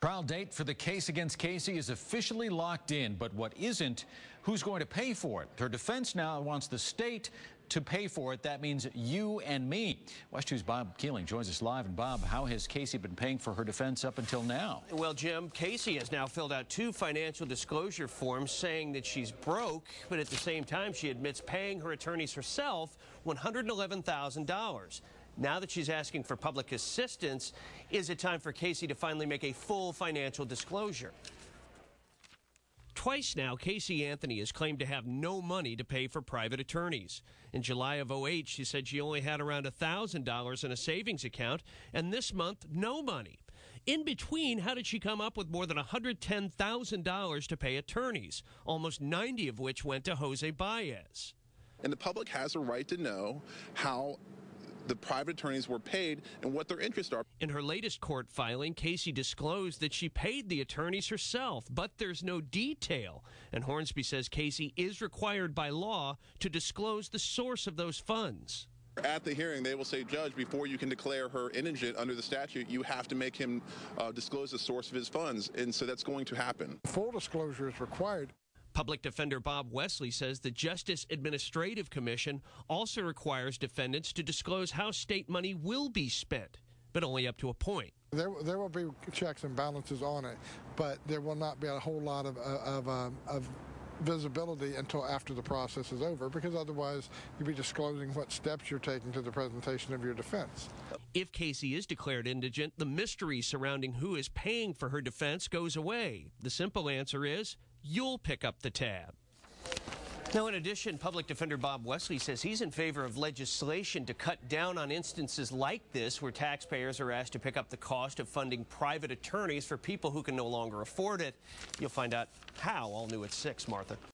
Trial date for the case against Casey is officially locked in, but what isn't, who's going to pay for it? Her defense now wants the state to pay for it. That means you and me. West 2's Bob Keeling joins us live. And Bob, how has Casey been paying for her defense up until now? Well, Jim, Casey has now filled out 2 financial disclosure forms saying that she's broke, but at the same time she admits paying her attorneys herself $111,000. Now that she's asking for public assistance, is it time for Casey to finally make a full financial disclosure? Twice now, Casey Anthony has claimed to have no money to pay for private attorneys. In July of 2008, she said she only had around $1,000 in a savings account, and this month, no money. In between, how did she come up with more than $110,000 to pay attorneys, almost 90 of which went to Jose Baez? And the public has a right to know how the private attorneys were paid and what their interests are. In her latest court filing, Casey disclosed that she paid the attorneys herself, but there's no detail. And Hornsby says Casey is required by law to disclose the source of those funds. At the hearing, they will say, Judge, before you can declare her indigent under the statute, you have to make him disclose the source of his funds. And so that's going to happen. Full disclosure is required. Public Defender Bob Wesley says the Justice Administrative Commission also requires defendants to disclose how state money will be spent, but only up to a point. There will be checks and balances on it, but there will not be a whole lot of visibility until after the process is over, because otherwise you'll be disclosing what steps you're taking to the presentation of your defense. If Casey is declared indigent, the mystery surrounding who is paying for her defense goes away. The simple answer is you'll pick up the tab. Now, in addition, Public Defender Bob Wesley says he's in favor of legislation to cut down on instances like this where taxpayers are asked to pick up the cost of funding private attorneys for people who can no longer afford it. You'll find out how all new at 6, Martha.